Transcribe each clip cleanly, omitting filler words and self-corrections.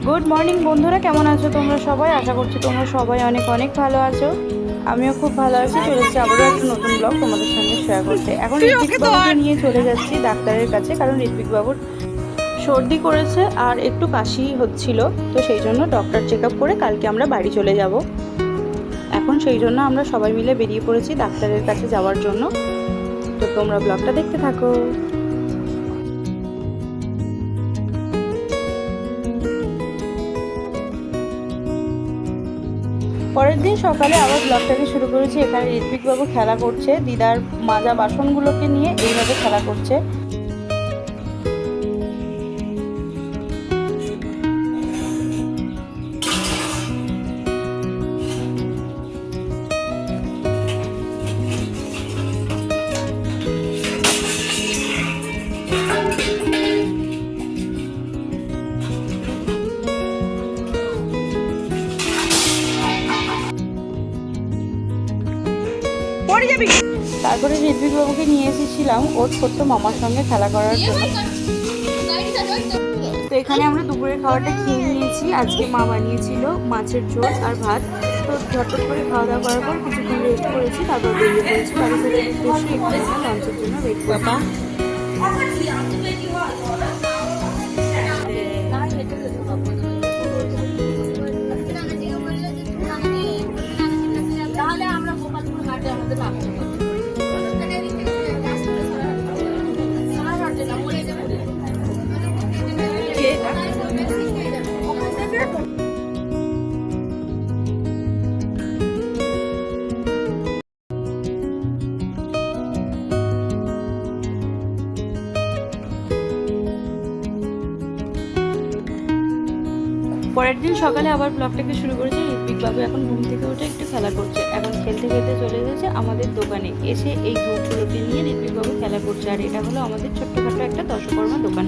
Good morning বন্ধুরা, কেমন আছো তোমরা সবাই? আশা করছি তোমরা সবাই অনেক অনেক ভালো আছো। আমিও খুব ভালো আছি। চলে এসেছি আবারও একটা নতুন ব্লগ তোমাদের সঙ্গে শেয়ার করতে। এখন ঋত্বিক বাবুকে নিয়ে চলে যাচ্ছি ডাক্তারের কাছে, কারণ ঋত্বিক বাবুর সর্দি করেছে আর একটু কাশি হচ্ছিল, তো সেই জন্য ডক্টর চেক আপ করে কালকে আমরা বাড়ি চলে যাব। এখন সেই জন্য আমরা সবাই মিলে বেরিয়ে পড়েছি ডাক্তারের কাছে যাওয়ার জন্য। তো তোমরা ব্লগটা দেখতে থাকো। পরের দিন সকালে আবার ব্লগটাকে শুরু করেছি। এখানে ঋত্বিক বাবু খেলা করছে, দিদার মাজা বাসনগুলোকে নিয়ে এইভাবে খেলা করছে। তারপরে ঋত্বিক বাবুকে নিয়ে এসেছিলাম ওর ছোট্ট মামার সঙ্গে খেলা করার জন্য। তো এখানে আমরা দুপুরের খাবারটা খেয়ে নিয়েছি। আজকে মা বানিয়েছিল মাছের ঝোল আর ভাত। তো ঝটপট করে খাওয়া দাওয়া করার পর কিছুক্ষণ রেস্ট করেছি, তারপর বেরিয়ে পড়েছি বাড়ি থেকে। উদ্দেশ্যে এখানে আমরা লঞ্চের জন্য ওয়েট করতাম। পরের দিন সকালে আবার ব্লগটাকে শুরু করেছে। ঋত্বিক বাবু এখন ঘুম থেকে উঠে একটু খেলা করছে। এখন খেলতে খেলতে চলে এসেছে আমাদের দোকানে। এসে এই ধূপগুলোকে নিয়ে ঋত্বিক বাবু খেলা করছে। আর এটা হলো আমাদের ছোট্টখাটো একটা দশকর্মা দোকান।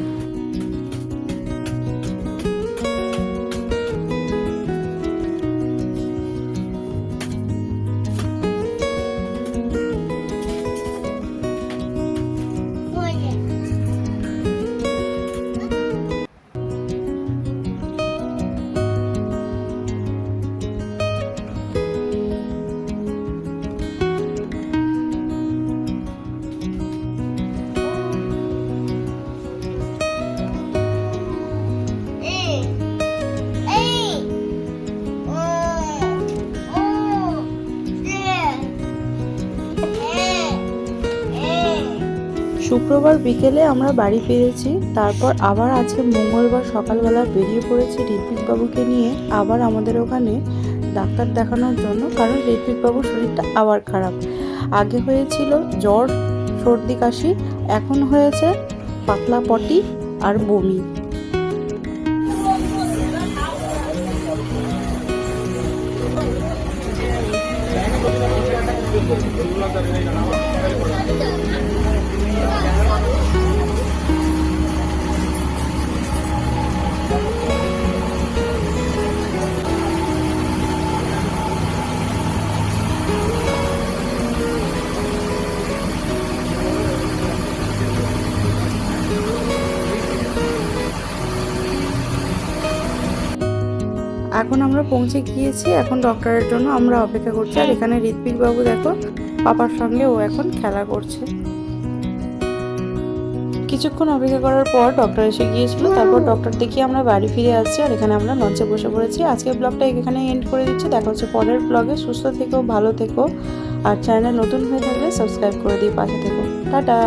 শুক্রবার বিকেলে আমরা বাড়ি ফিরেছি। তারপর আবার আজকে মঙ্গলবার সকালবেলা বেরিয়ে পড়েছি ঋত্বিক বাবুকে নিয়ে আবার আমাদের ওখানে ডাক্তার দেখানোর জন্য, কারণ ঋত্বিক বাবুর শরীরটা আবার খারাপ। আগে হয়েছিল জ্বর, সর্দি, কাশি, এখন হয়েছে পাতলা পটি আর বমি। এখন আমরা পৌঁছে গিয়েছি। এখন ডক্টরের জন্য আমরা অপেক্ষা করছি। আর এখানে ঋত্বিক বাবু দেখো পাপার সঙ্গে ও এখন খেলা করছে। কিছুক্ষণ অপেক্ষা করার পর ডক্টর এসে গিয়েছিল। তারপর ডক্টর দেখিয়ে আমরা বাড়ি ফিরে আসছি। আর এখানে আমরা লঞ্চে বসে পড়েছি। আজকের ব্লগটা এখানে এন্ড করে দিচ্ছি। দেখা হচ্ছে পরের ব্লগে। সুস্থ থেকো, ভালো থেকো। আর চ্যানেল নতুন হয়ে থাকলে সাবস্ক্রাইব করে দিয়ে পাশে থেকো। টাটা।